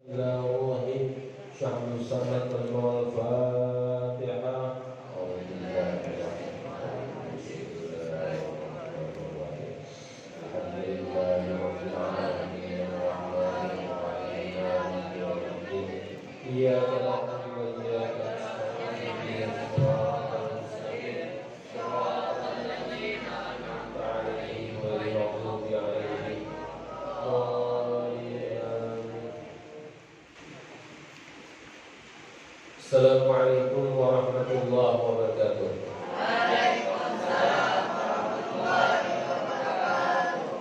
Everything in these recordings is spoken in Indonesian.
Bismillahirrahmanirrahim. Syahru sanad wal Fatihah. Iyyaka na'budu wa iyyaka nasta'in. Ihdinas siratal mustaqim. Shiratal ladzina an'amta 'alaihim ghairil maghdubi 'alaihim waladdallin. Assalamualaikum warahmatullahi wabarakatuh. Waalaikumsalam warahmatullahi wabarakatuh.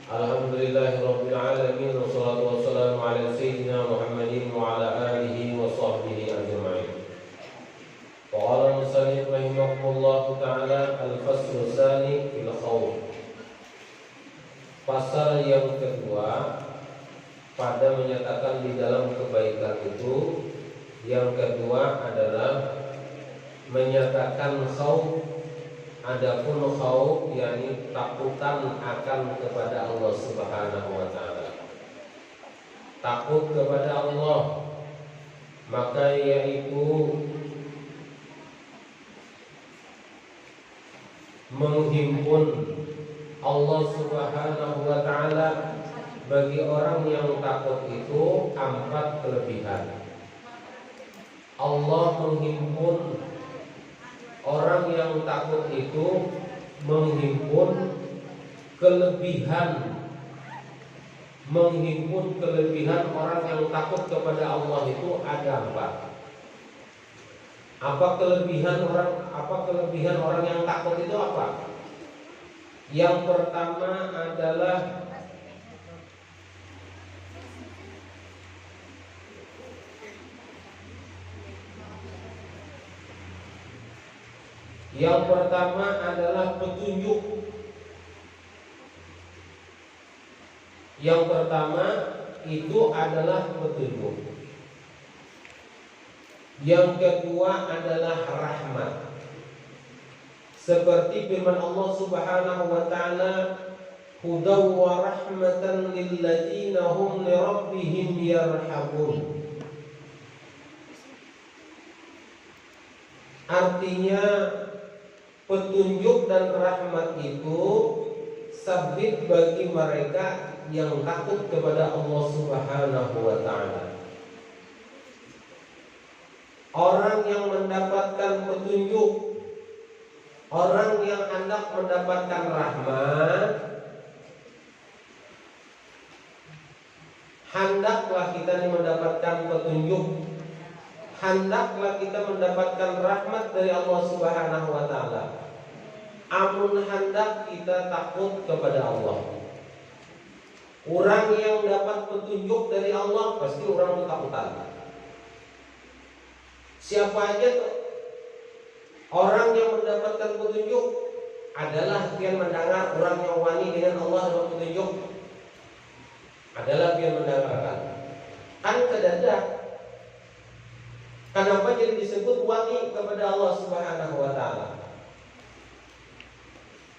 Alhamdulillahirabbil alamin, wassalatu wassalamu ala sayyidina Muhammadin wa ala alihi wa sahbihi ajma'in. Qala al-musannif rahimahullahu ta'ala al-faslu tsani fil khawf. Pasal yang kedua pada menyatakan di dalam kebaikan itu, yang kedua adalah menyatakan khauf. Adapun khauf yakni takutan akan kepada Allah Subhanahu wa taala. Takut kepada Allah maka yaitu menghimpun Allah Subhanahu wa taala. Bagi orang yang takut itu 4 kelebihan. Allah menghimpun orang yang takut itu, menghimpun kelebihan orang yang takut kepada Allah itu ada 4. Apa kelebihan orang yang takut itu apa? Yang pertama adalah petunjuk. Yang pertama itu adalah petunjuk. Yang kedua adalah rahmat. Seperti firman Allah Subhanahu wa taala, hudaw wa rahmatan lil ladzina hum li rabbihim yarhabun. Artinya petunjuk dan rahmat itu sabit bagi mereka yang takut kepada Allah Subhanahu wa taala. Orang yang mendapatkan petunjuk, orang yang hendak mendapatkan rahmat, hendaklah kita mendapatkan petunjuk, hendaklah kita mendapatkan rahmat dari Allah Subhanahu wa taala. Amun hendak kita takut kepada Allah. Orang yang dapat petunjuk dari Allah pasti orang ketakutan. Siapa aja tuh orang yang mendapatkan petunjuk adalah yang mendengar. Orang yang wani dengan Allah dapat petunjuk adalah yang mendengarkan. Kan kedadak. Kenapa jadi disebut wani kepada Allah Subhanahu wa taala?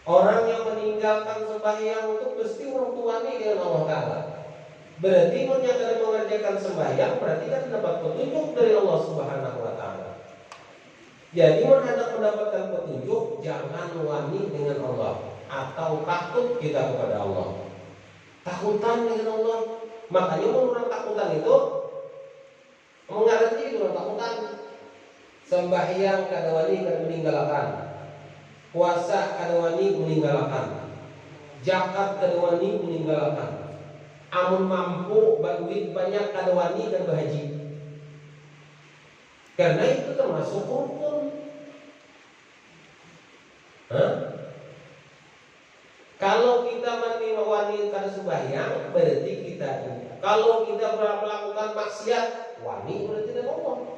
Orang yang meninggalkan sembahyang itu pasti orang tuanya dengan Allah taala. Berarti menyatakan mengerjakan sembahyang berarti kan dapat petunjuk dari Allah Subhanahu wa taala. Jadi hendak mendapatkan petunjuk jangan wani dengan Allah atau takut kita kepada Allah. Takutan dengan Allah. Makanya orang takutan itu mengerti itu orang takutan. Sembahyang kada wani kada meninggalkan. Puasa kada wani meninggalkan. Zakat kada wani meninggalkan. Amun mampu duit banyak kada wani dan berhaji. Karena itu termasuk rukun. Kalau kita wani kada sembahyang berarti kita. Kalau kita melakukan maksiat wani berarti tidak ngomong.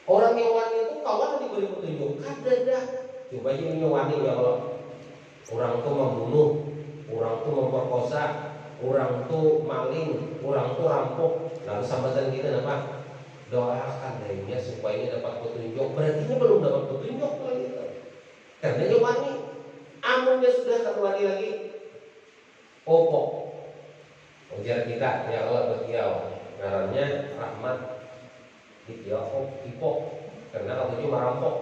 Orang yang wani itu kawan diberi petunjuk. Kada dah. Coba aja wani ya Allah. Orang itu membunuh, orang itu memperkosa, orang itu maling, orang itu rampok. Lalu sambatan kita apa? Doakan darinya supaya dapat petunjuk. Berarti belum dapat petunjuk lagi. Karena dia wani. Amun namanya sudah keluar lagi opo. Ujar kita ya Allah beliau ngarannya rahmat Ipo, Ipo, karena katanya merampok.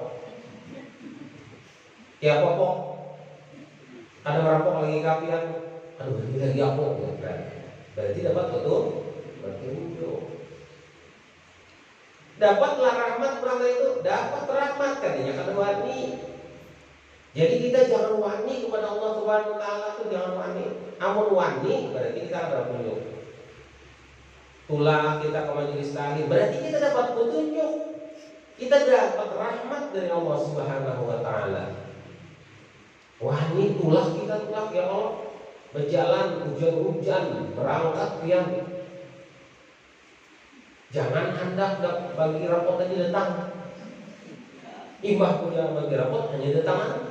Ya apa? Ada merampok lagi kapian. Aduh, ini lagi apa? Ya, berarti dapat betul. Dapatlah rahmat berapa itu? Dapat rahmat katanya kata wani. Jadi kita jangan wani kepada Allah Subhanahu wa taala itu jangan wani. Amun wani berarti kita akan berpetunjuk. Tulah kita ke majelis taklim berarti kita dapat petunjuk. Kita dapat rahmat dari Allah Subhanahu wa taala. Wani tulah kita tulah ya Allah berjalan hujan-hujan berangkat pian. Jangan hendak bagi rapot tadi datang. Imbah punya bagi rapot hanya datang.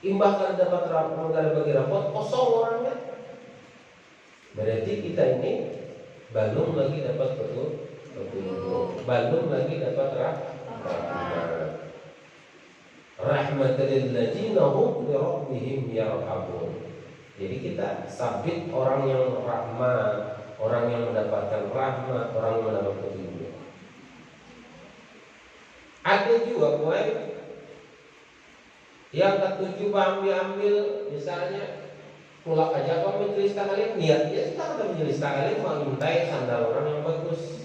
Imbah kalau dapat rapot kalau bagi rapot kosong orangnya. Berarti kita ini belum lagi dapat betul, belum lagi dapat rahmat. Rahmatul ladzina hum li rabbihim yarhabun. Jadi kita sabit orang yang rahmat, orang yang mendapatkan rahmat, orang yang mendapat petunjuk. Ada juga poin yang ketujuh ambil misalnya pulang aja kok majelis taklim niatnya kita ke majelis taklim mau mintai sandal orang yang bagus.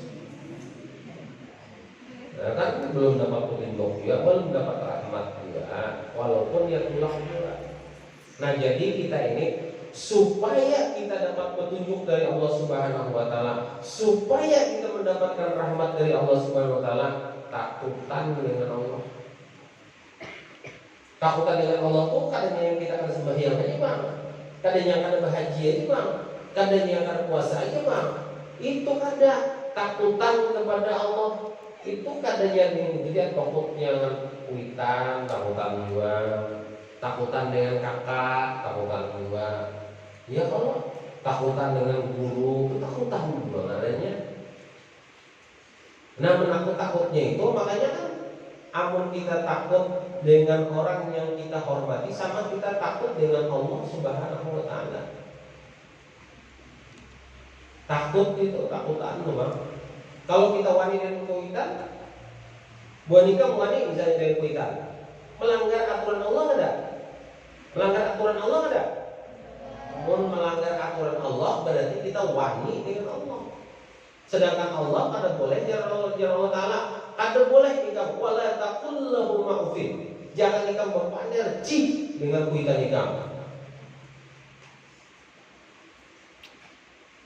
Nah, kan belum dapat petunjuk juga, belum dapat rahmat juga, walaupun dia pulang juga. Nah jadi kita ini supaya kita dapat petunjuk dari Allah Subhanahu wa taala, supaya kita mendapatkan rahmat dari Allah Subhanahu wa taala, takutan dengan Allah. Takutan dengan Allah tuh kadangnya yang kita akan sembahyang aja bang, kadangnya akan bahagia aja bang, kadangnya akan puasa aja bang. Itu kada takutan kepada Allah. Itu kadangnya jadi takutnya dengan kuitan, takutan juga, takutan dengan kakak, takutan juga. Ya kalau takutan dengan guru, takutan juga adanya. Nah menakut-takutnya itu makanya kan amun kita takut dengan orang yang kita hormati sama kita takut dengan Allah Subhanahu wa taala. Takut itu takutan bang. Kalau kita wani dengan kuitan, buat nikah wani misalnya dengan kuitan, melanggar aturan Allah ada? Melanggar aturan Allah ada? Mun melanggar aturan Allah berarti kita wani dengan Allah. Sedangkan Allah kada boleh ya Allah taala, kada boleh kita wala taqul lahu ma'ufin. Jangan kita berpander cih dengan kuitan kita.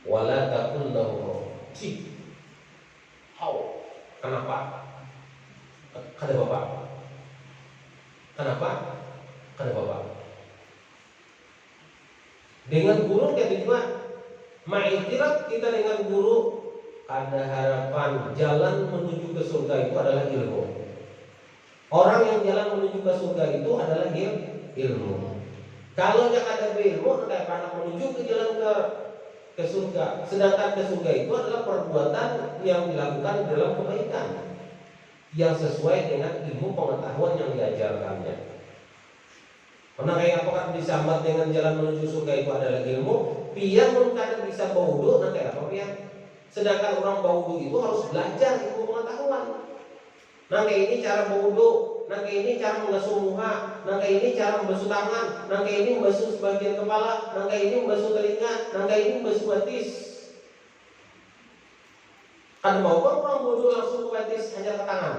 Wala taqul lahu cih. How? Kenapa? Kada bapak. Kenapa? Kada bapak. Dengan guru kayak gitu ma'iktirat kita dengan guru ada harapan jalan menuju ke surga itu adalah ilmu. Orang yang jalan menuju ke surga itu adalah ilmu. Kalau yang ada ilmu kayak anak menuju ke jalan ke surga. Sedangkan ke surga itu adalah perbuatan yang dilakukan dalam kebaikan yang sesuai dengan ilmu pengetahuan yang diajarkannya. Karena kayak apakah disambat dengan jalan menuju surga itu adalah ilmu, pian kadang bisa baudu, nah kayak apa pian? Sedangkan orang baudu itu harus belajar ilmu pengetahuan. Nah kayak ini cara baudu, nah kayak ini cara membasuh muka, nah kayak ini cara membasuh tangan, nah kayak ini membasuh sebagian kepala, nah kayak ini membasuh telinga, nah kayak ini membasuh batis. Kan mau kan orang baudu langsung ke batis hanya ke tangan.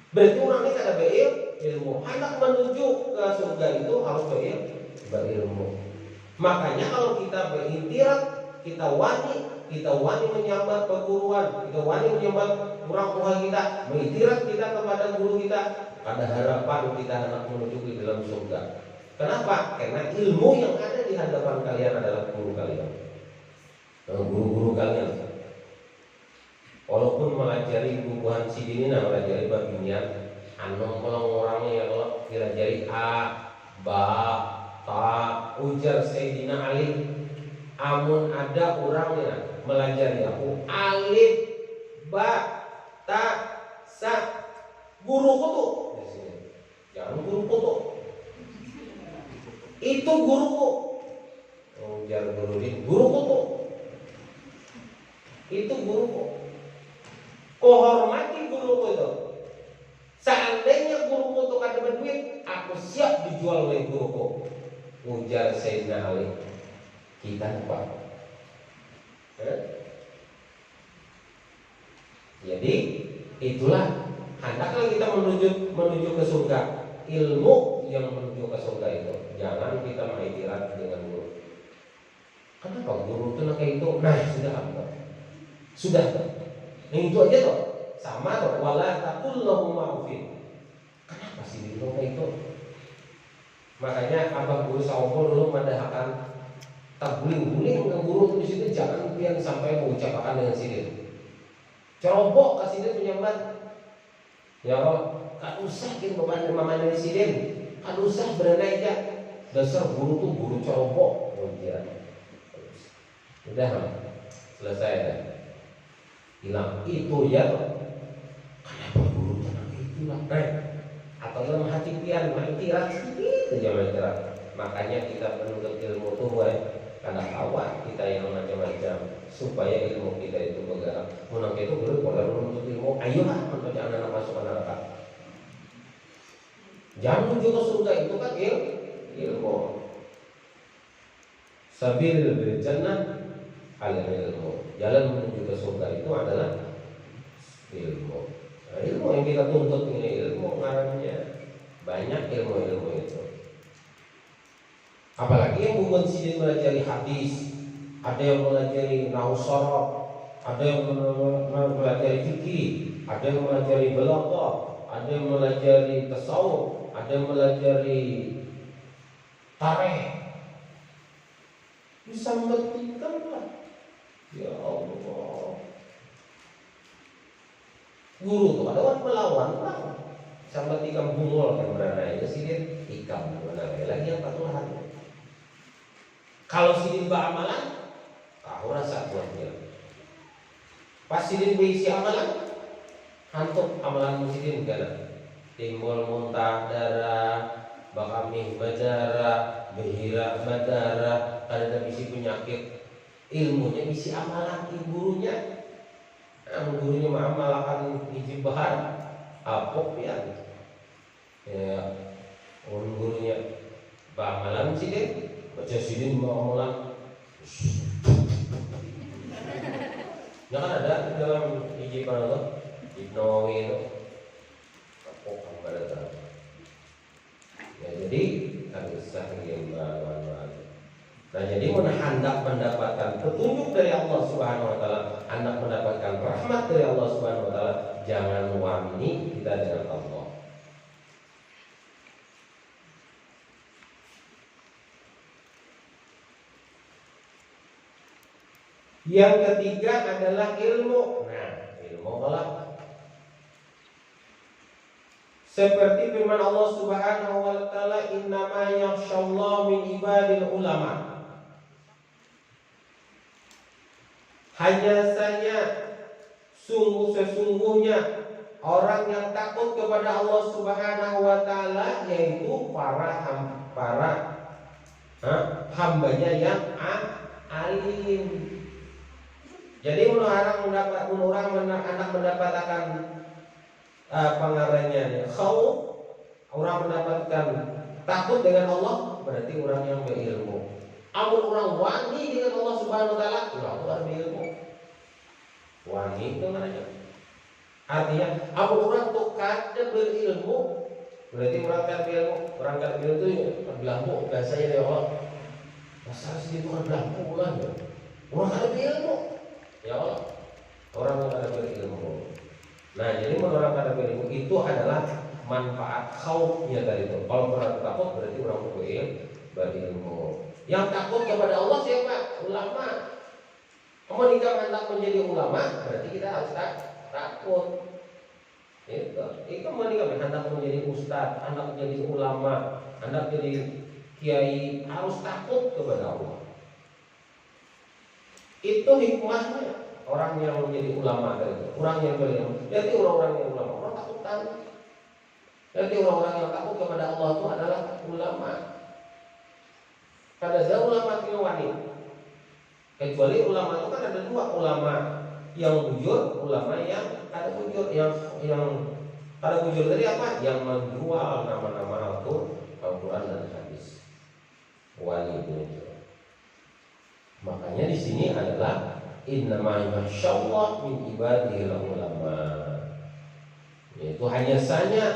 Berarti orang ini kada berilmu. Hendak menuju ke surga itu harus berilmu. Makanya kalau kita berintirat, kita wani menyambat perguruan, kita wani menyambat orang tua kita, mengitirat kita kepada guru kita, ada harapan kita hendak menuju ke dalam surga. Kenapa? Karena ilmu yang ada di hadapan kalian adalah guru kalian, guru-guru kalian. Walaupun melajari bukuan sidini, melajari babinian, anu kalau orangnya ya Allah dilajari a, ba, ta, ujar Sayyidina Ali. Amun ada orangnya melajari aku alif, ba, ta, sa, guru kutu. Jangan guru kutu. Itu guruku. Ujar guruku tuh. Itu guruku. Kau hormati guruku itu. Seandainya guruku tuh kada berduit, aku siap dijual oleh guruku. Ujar Sayyidina Ali. Kita lupa. Jadi itulah hendaklah kita menuju ke surga. Ilmu yang menuju ke surga itu. Jangan kita mengiktirat dengan guru. Kenapa guru itu kayak itu? Nah sudah apa? Sudah. Yang itu aja toh. Sama toh. Wala taqul lahum ma'ufin. Kenapa sih dia kayak itu? Makanya abah guru Sawopo dulu mendahkan tak guling-guling ke guru di situ, jangan pian sampai mengucapkan dengan sinir. Cerobok ke sinir penyambat. Ya Allah, kan usah kin memandang sinir. Kan usah berenai aja. Dasar guru tuh guru cerobok. Oh iya. Udah selesai dah. Hilang itu ya. Kenapa guru tenang itulah. Atau dalam hati pian mengiktirat sedikit aja mengiktirat. Makanya kita menuntut ilmu tuh karena kawan kita yang macam-macam supaya ilmu kita itu bergerak. Menang itu guru kalau menuntut ilmu, ayolah untuk anak-anak masuk ke neraka. Jangan menuju ke surga itu kan ilmu. Sabil bil jannah al-ilmu. Jalan menuju ke surga itu adalah ilmu. Nah, ilmu yang kita tuntut ini ilmu ngarannya banyak ilmu-ilmu itu. Apalagi yang mengonsidi melajari hadis, ada yang melajari nahwu sharaf, ada yang melajari fikih, ada yang melajari balaghah, ada yang melajari tasawuf, ada yang melajari tarikh. Bisa membuktikanlah. Ya Allah. Guru tuh ada orang melawan. Sampai ikam bungol yang beranai itu sidin ikam beranai lagi yang patuhan. Kalau sidin beramalan, kau rasa buatnya. Pas sidin berisi amalan, hantuk amalan sidin kan. Timbul muntah darah, bakamih berdarah, berhira berdarah, ada bisi penyakit. Ilmunya bisi amalan gurunya. Gurunya mengamalkan hiji bahan apok ya. Ya, gurunya beramalan sidin. Baca sidin mengamalkan. Ya kan ada dalam hiji panel Ibnu Nawawi itu. Apok pada. Ya jadi harus sahih Nah jadi hendak mendapatkan petunjuk dari Allah Subhanahu wa taala, hendak mendapatkan rahmat dari Allah Subhanahu wa taala, jangan wani kita dengan Allah. Yang ketiga adalah ilmu. Nah, ilmu adalah seperti firman Allah Subhanahu wa taala, "Innama yakhsyallaha min ibadil ulama." Hanya saja sesungguhnya orang yang takut kepada Allah Subhanahu wa taala yaitu para hambanya yang alim. Jadi orang mendapatkan pengarangnya khauf, orang mendapatkan takut dengan Allah, berarti orang yang berilmu. Amun orang wani dengan Allah Subhanahu wa taala, orang berilmu. Wani itu namanya. Artinya, amun orang tuh kada berilmu, berarti orang kada berilmu. Orang kada berilmu itu belampu, bahasanya ya Allah. Pasal segitu kan belampu lah. Orang kada berilmu. Ya Allah. Orang yang kada berilmu. Nah, jadi menurut orang kada berilmu itu adalah manfaat khaufnya tadi itu. Kalau orang takut berarti orang berilmu. Yang takut kepada Allah siapa? Ulama. Kalau kita hendak menjadi ulama, berarti kita harus takut. Itu menikah hendak menjadi ustadz, hendak menjadi ulama, hendak menjadi kiai, harus takut kepada Allah. Itu hikmahnya orang yang menjadi ulama tadi. Orang yang berilmu. Jadi orang-orang yang ulama, orang takutan. Jadi orang-orang yang takut kepada Allah itu adalah ulama. Kada ada ulama yang wani. Kecuali ulama itu kan ada dua, ulama yang bujur, ulama yang kada bujur. Yang kada bujur tadi apa? Yang menjual nama-nama Al-Quran dan hadis. Wali itu. Makanya di sini adalah innama yakhsyallah min ibadihil ulama. Yaitu hanya saja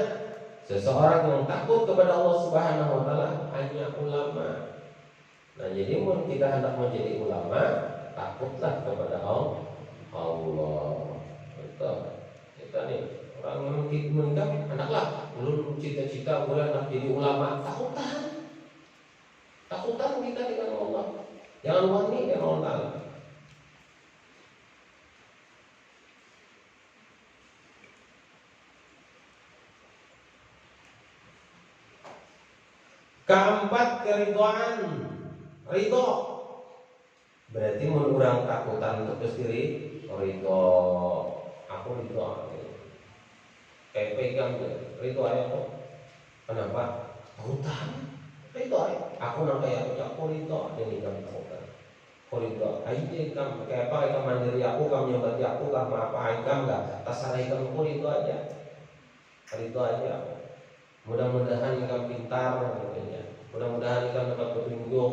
seseorang yang takut kepada Allah Subhanahu wa taala hanya ulama. Nah, jadi mun kita hendak menjadi ulama, takutlah kepada Allah. Betul. Kita nih orang yang menikah, anaklah belum cita-cita boleh anak jadi ulama, takutan kita dengan Allah. Jangan wani dengan Allah Ta'ala. Keempat, keridhaan. Ridho berarti mun urang takutan untuk sendiri ridho. Aku ridho. Kayak pegang ridho aja kok. Kenapa? Takutan. Ridho aja. Aku nak kayak aku ridho jadi kamu takutan. Ridho. Aje kamu kayak apa? Kamu mandiri aku, kamu nyambati aku, kamu apa? Kamu enggak terserah kamu ridho aja. Ridho aja. Mudah-mudahan kamu pintar katanya. Mudah-mudahan kamu dapat petunjuk.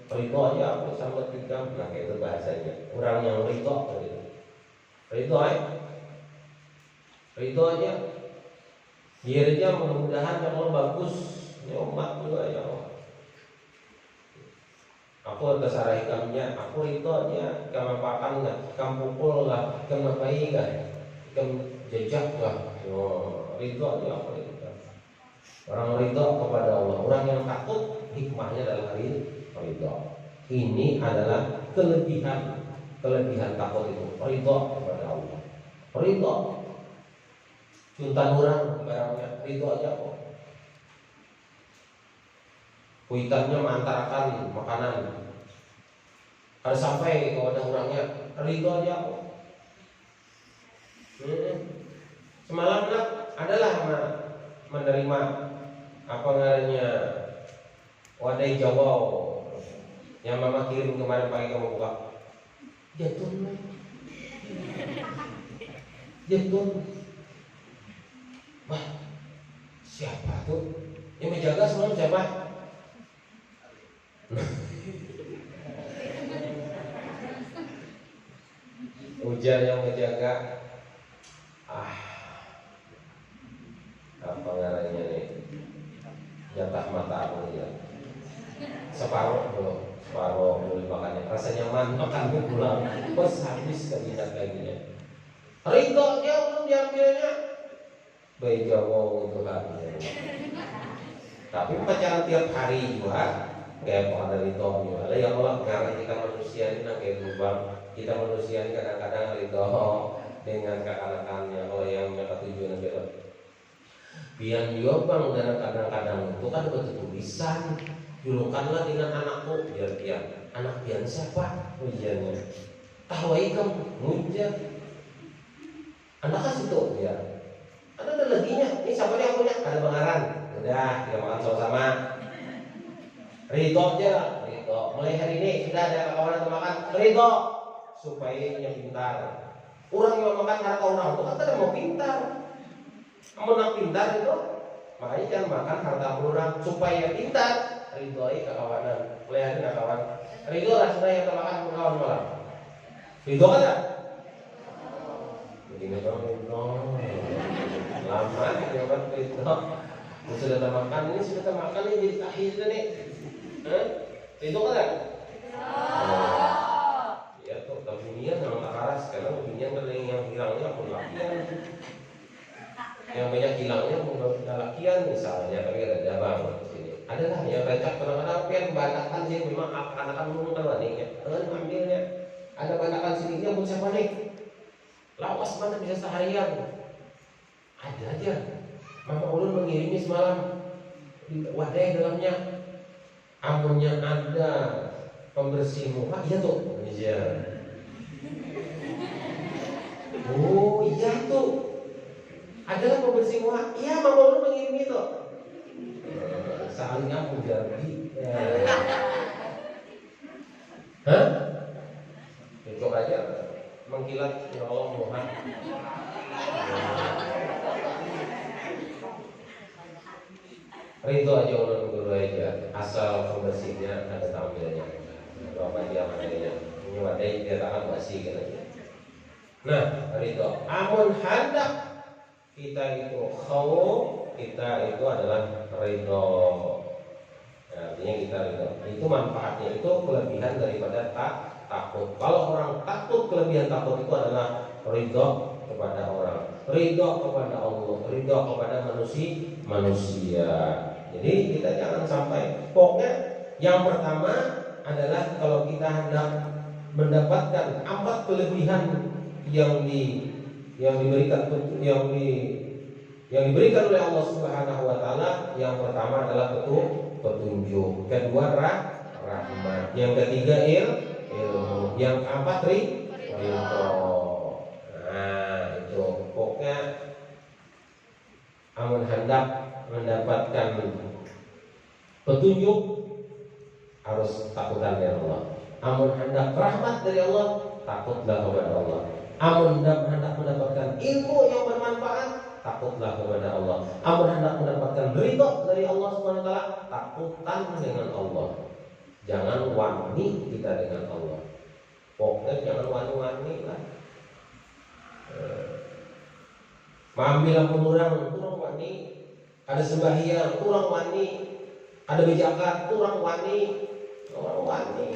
Ridho aja aku sambat kamu. Nah kayak itu bahasanya. Orang yang ridho gitu. Ridho aja. Ridho aja. Biar aja mudah-mudahan yang Allah bagus. Ya umat juga ya Allah. Aku terserah kamunya. Aku ridho aja. Kamu apakan enggak? Kamu pukul lah. Kamu ngapain enggak? Kamu jejak lah. Ridho aja aku ridho. Orang ridho kepada Allah. Orang yang takut hikmahnya adalah ridho. Ini adalah kelebihan takut itu. Ridho kepada Allah. Ridho. Juntan orang barangnya ridho aja kok. Kuitannya mengantarakan makanan. Kalau sampai ke wadah orangnya ridho aja kok. Semalam adalah menerima apa namanya wadai Jawa yang mama kirim kemarin pagi kamu buka. Jatun. Wah, siapa tuh? Yang menjaga semalam siapa? Hujan yang menjaga. Apa ngaranya nih? Jatah mata aku ya. Separuh belum makannya. Rasanya makan pulang. Bos habis kebinak kayak Ridho dia belum diambilnya. Baik Jawa untuk habisnya. Tapi pacaran tiap hari juga. Kayak pada ridho juga. Ya Allah, karena kita manusia ini kayak berubah. Kita manusia ini kadang-kadang ridho dengan kekanakannya. Kalau yang mereka tujuan adalah biar diobang dan kadang-kadang itu kan betul tulisan julukanlah dengan anakku biar anak biar siapa ujiannya tahwai kamu ngujar anak kasih tuh ya ada leginya ini siapa yang punya ada pengaran udah kita makan sama-sama ridho aja ridho mulai hari ini sudah ada kawan yang makan ridho supaya yang pintar orang yang makan harta orang itu kan mau pintar. Kamu nak pintar itu, makanya jangan makan harta orang supaya pintar. Ridhoi kekawanan, pelihari kawan. Ridho lah sebenarnya yang termakan kawan malam. Ridho kan tak? Begini dong, ridho. Lama jawaban ridho. Sudah termakan ini sudah termakan ini jadi akhirnya nih. Ridho kan tak? Ya tuh, tapi dunia yang karas karena dunia kan yang hilangnya pun latihan. Yang banyak hilangnya menggunakan lakian misalnya, tapi ada banget di sini. Adalah yang recak kadang-kadang pian bantakan sih memang anak-anak ngomong kan waningnya. Dengan ambilnya ada bantakan sini dia mau siapa nih? Lawas mana bisa seharian? Ada aja. Mama ulun mengirimi semalam wadah dalamnya. Amunnya ada pembersih muka, iya tuh. Iya. Oh iya tuh. Adalah pembersih muka. Iya, mama lu mengirim itu. Saling aku jadi. Hah? Cocok aja mengkilat ya Allah Tuhan. Ridho aja ulun guru aja, asal pembersihnya ada tampilnya. Apa dia materinya? Ini wadai dia tangan basi gitu. Nah, ridho. Amun hendak kita itu khauf, kita itu adalah ridho. Ya, artinya kita ridho. Itu manfaatnya, itu kelebihan daripada takut. Kalau orang takut, kelebihan takut itu adalah ridho kepada orang, ridho kepada Allah, ridho kepada manusia. Jadi kita jangan sampai, pokoknya yang pertama adalah kalau kita hendak mendapatkan 4 kelebihan yang diberikan oleh Allah Subhanahu wa taala. Yang pertama adalah petunjuk, kedua rahmat, yang ketiga ilmu, yang keempat ridho. Nah, itu pokoknya amun hendak mendapatkan petunjuk harus takutan dari Allah. Amun hendak rahmat dari Allah, takutlah kepada Allah. Amun hendak mendapatkan ilmu yang bermanfaat, takutlah kepada Allah. Amun hendak mendapatkan ridho dari Allah Subhanahu wa taala, takutan dengan Allah. Jangan wani kita dengan Allah. Pokoknya jangan wani-wani lah. Mambilah pemurang, kurang wani. Ada sembahyang, kurang wani. Ada bejakat, kurang wani. Kurang wani.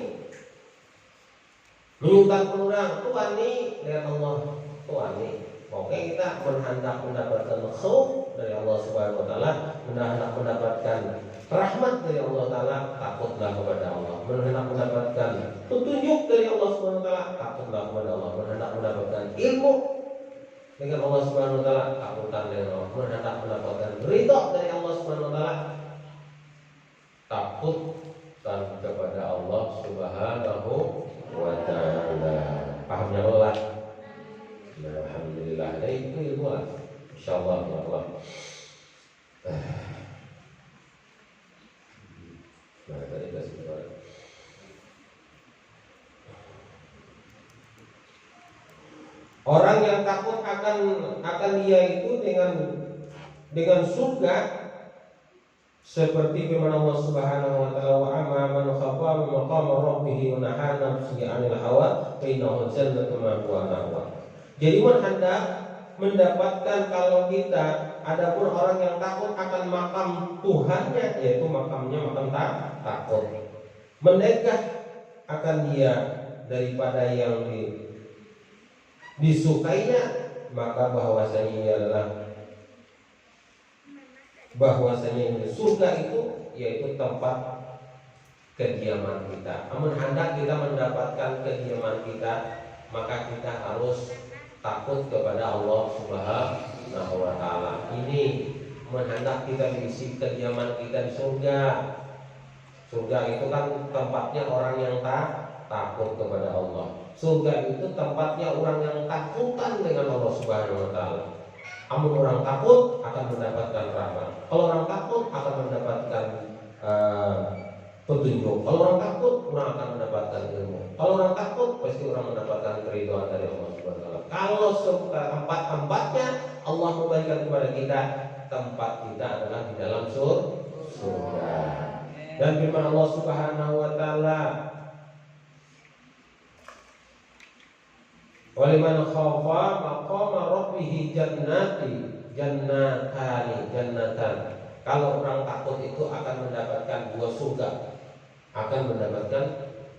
Menyumbang pemurang, itu wani dengan Allah. Itu wani. Pokoknya kita hendak mendapatkan khauf dari Allah Subhanahu wa taala, hendak mendapatkan rahmat dari Allah taala, takutlah kepada Allah. Hendak mendapatkan petunjuk dari Allah Subhanahu wa taala, takutlah kepada Allah. Hendak mendapatkan ilmu dengan Allah Subhanahu wa taala, takutan dengan Allah. Hendak mendapatkan ridha dari Allah Subhanahu wa taala, takutkan kepada Allah Subhanahu wa taala. Pahamnya lelah. Nah, alhamdulillah. Nah, itu ilmu lah. Insyaallah Allah. Nah, tadi kita sebut. Orang yang takut akan dia itu dengan surga, seperti firman Allah Subhanahu wa taala, wa amma man khafa maqama rabbih wa nahana nafsahu 'anil hawa fa innahu jannatu ma'wa. Jadi hendak mendapatkan, kalau kita adapun orang yang takut akan makam Tuhannya, yaitu makamnya makam takut, menegah akan dia daripada yang disukainya, maka bahwasanya ini surga itu yaitu tempat kediaman kita. Namun hendak kita mendapatkan kediaman kita, maka kita harus takut kepada Allah Subhanahu wa taala. Ini hendak kita mengisi kediaman kita di surga. Surga itu kan tempatnya orang yang takut kepada Allah. Surga itu tempatnya orang yang takutan dengan Allah Subhanahu wa taala. Amun orang takut akan mendapatkan rahmat. Kalau orang takut akan mendapatkan petunjuk. Kalau orang takut, orang akan mendapatkan ilmu. Kalau orang takut, pasti orang mendapatkan keridhaan dari Allah Subhanahu wa taala. Kalau tempat-tempatnya Allah memberikan kepada kita, tempat kita adalah di dalam surga. Dan firman Allah Subhanahu wa taala, waliman khafa maqama rabbih jannatan. Kalau orang takut itu akan mendapatkan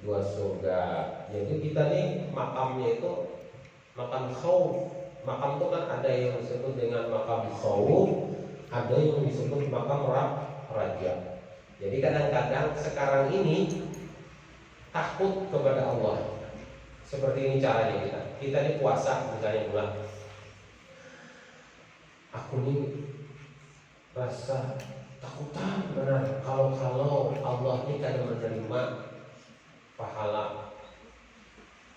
2 surga. Jadi kita nih makamnya itu makam khauf. Makam itu kan ada yang disebut dengan makam khauf, ada yang disebut makam raja. Jadi kadang-kadang sekarang ini takut kepada Allah. Seperti ini caranya kita. Kita ini puasa misalnya bilang, aku ini rasa takutan benar kalau Allah ini kadang menerima pahala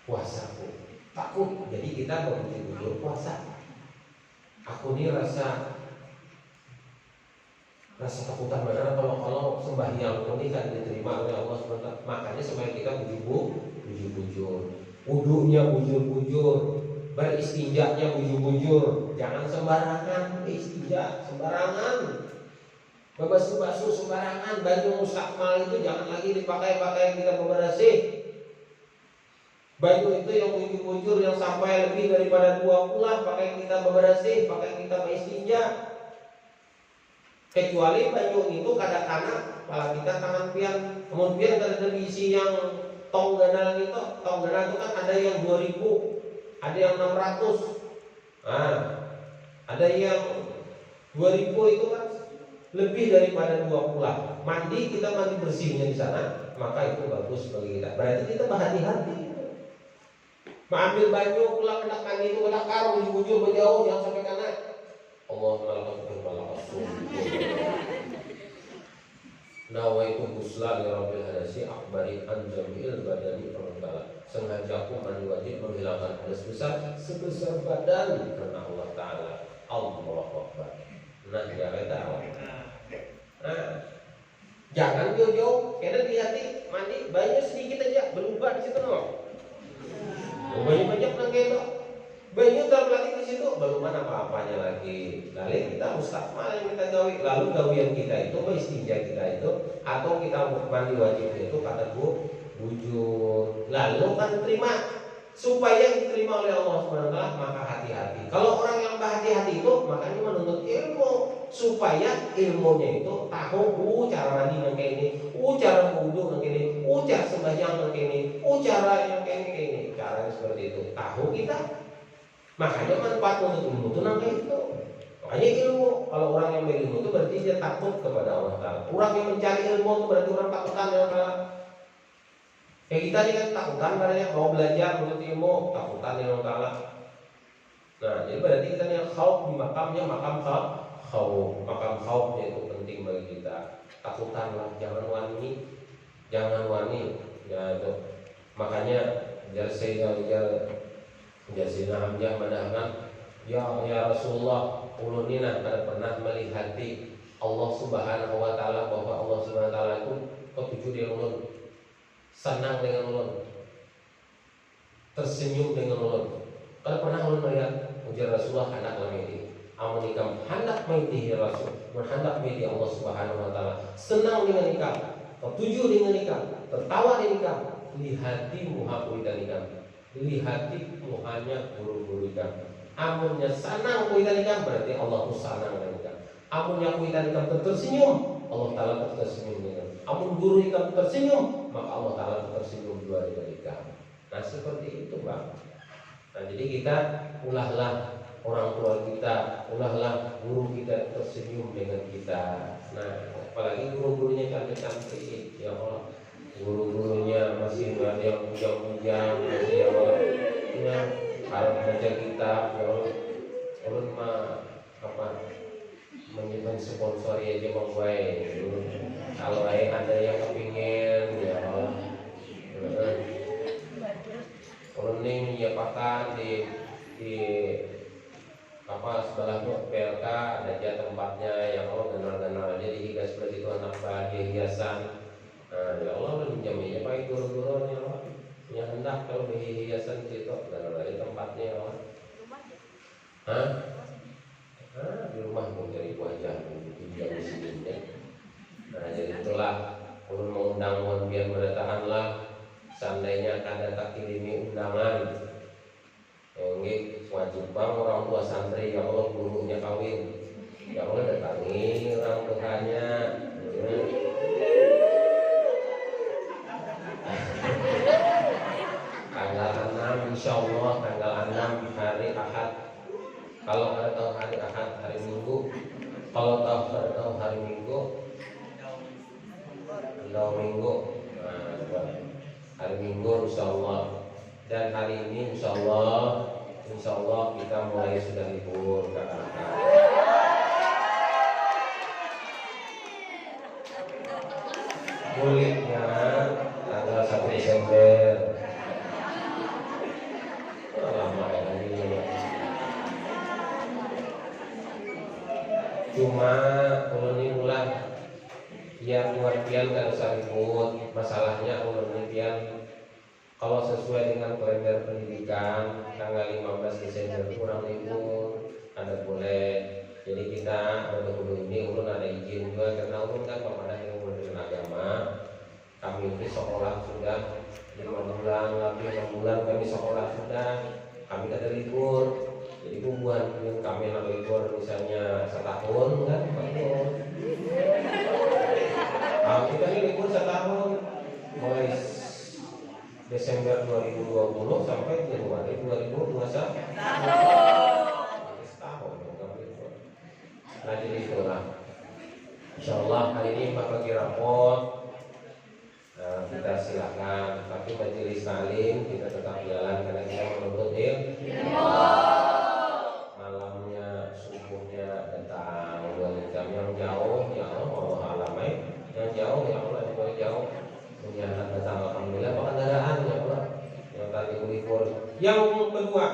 puasaku. Takut. Jadi kita berbujur puasa. Aku ini rasa takutan benar kalau sembahyang ini kan diterima oleh Allah SWT. Makanya supaya kita bujur bujur-bujur, wudunya bujur-bujur, beristinjanya bujur-bujur. Jangan sembarangan istinja, sembarangan. Basuh-basuh sembarangan, baju mustakmal itu jangan lagi dipakai-pakai kita bebersih. Baju itu yang bujur-bujur yang sampai lebih daripada 2 bulan pakai kita bebersih, pakai kita beristinja. Kecuali baju itu kadang-kadang malah kita tangan pian, kemudian ada diisi yang tong ganal itu. Tong ganal itu kan ada yang 2000, ada yang 600. Nah, ada yang 2000 itu kan lebih daripada 2 bulan. Mandi kita mandi bersihnya di sana, maka itu bagus bagi kita. Berarti kita berhati-hati. Mengambil baju pulang hendak mandi itu hendak karo bujur berjauh jangan sampai kanan. Allah malakat nawaitu ghusla li rabbil hadasi akbari an jami'il badani ta'ala. Sengaja aku mandi wajib menghilangkan hadas besar sebesar badan karena Allah Ta'ala. Allahu Akbar. Nah, jangan tahu. Nah, jangan jauh-jauh, karena di hati mandi banyak sedikit aja, berubah di situ no. Banyak-banyak nangke itu, banyak terlatih di situ, belum apa-apanya lagi. Lalu kita mustakmal yang kita gawi, lalu gawian kita itu, istinja kita itu, atau kita mandi wajib itu kata bujur. Lalu kan terima supaya diterima oleh Allah SWT, maka hati-hati. Kalau orang yang berhati-hati itu makanya menuntut ilmu supaya ilmunya itu tahu cara mandi yang kayak ini, cara wudu yang kayak ini, cara sembahyang yang kayak ini, cara yang kayak ini, caranya seperti itu. Tahu kita. Makanya manfaat untuk ilmu itu namanya itu. Makanya ilmu, kalau orang yang berilmu itu berarti dia takut kepada Allah Ta'ala. Orang yang mencari ilmu itu berarti orang takutan Allah Ta'ala. Kayak kita ini kan takutan karena mau belajar menurut ilmu, takutan Allah Ta'ala. Nah, jadi berarti kita yang khauf di makamnya makam khauf. Makam khaufnya itu penting bagi kita. Takutan lah, jangan wani. Ya itu. Makanya Sayyidina Hamzah menanyakan, ya Rasulullah, ulunina kada pernah melihati Allah Subhanahu wa taala, bahwa Allah Subhanahu wa taala itu ketujuh di ulun, senang dengan ulun, tersenyum dengan ulun. Kada pernah ulun melihat ujar Rasulullah hendak lamiti. Amun ikam hendak maiti ya Rasul, hendak maiti Allah Subhanahu wa taala, senang dengan ikam, ketujuh dengan ikam, tertawa dengan ikam, lihati muha kuitan ikam. Lihati muhanya guru-guru ikan. Amunnya sanang kuitan ikan berarti Allah pun sanang dengan ikan. Amunnya kuitan ikan tersenyum, Allah Ta'ala tersenyum dengan. Amun guru ikan tersenyum, maka Allah Ta'ala tersenyum dua dengan ikan. Nah seperti itu Bang. Nah jadi kita ulahlah orang tua kita, ulahlah guru kita tersenyum dengan kita. Nah apalagi guru-gurunya cantik-cantik, ya Allah. Guru-gurunya masih ada yang ujang-ujang, masih yang harus baca kitab, ulun mah menyimpan sponsor ya aja bang gue. Kalau ada yang kepingin ya ulun nih menyiapkan di sebelah PLK ada aja tempatnya yang ganal-ganal aja dihias seperti itu anak bahagia hiasan. Nah, ya Allah menjaminya pakai guru-guru ya Allah. Yang hendak kalau hiasan situ dan ada tempatnya ya Allah. Hah? Di rumah mau cari wajah jam sini. Nah, jadi itulah ulun mengundang mohon biar bertahanlah. Seandainya akan datang kirimi undangan. Ini wajib bang orang tua santri ya Allah gurunya kawin. Ya Allah datangi orang tuanya. Tanggal 6 insyaallah tanggal 6 hari Ahad. Kalau ada tahu hari Ahad hari Minggu. Kalau tahu hari Minggu Minggu. Nah, hari Minggu insyaallah. Dan hari ini insyaallah kita mulai sudah libur kakak-kakak. Kulitnya tanggal 1 Desember. Lama ini. Cuma ulun ini ulah biar buat pian kada usah ribut. Masalahnya ulun ini pian Kalau sesuai dengan kalender pendidikan tanggal 15 Desember kurang libur, Anda boleh. Jadi kita dulu ini ulun ada izin juga karena ulun kan pemanah ilmu dengan agama. Kami ini sekolah sudah 5 bulan, lebih 6 bulan kami sekolah sudah. Kami ada libur. Jadi bukan kami nak libur misalnya setahun kan, betul. Kita ini libur setahun mulai Desember 2020 sampai Januari 2021. Setahun kami libur. Nah jadi itulah. Insyaallah hari ini Pak bagi rapor. Kita silakan, tapi majelis taklim kita tetap jalan karena kita menuntut ilmu. Malamnya, subuhnya datang 2 jam yang jauh, ya Allah alamai, yang jauh ya Allah yang jauh punya anak datang alhamdulillah kendaraan ya Allah yang tadi libur. Yang kedua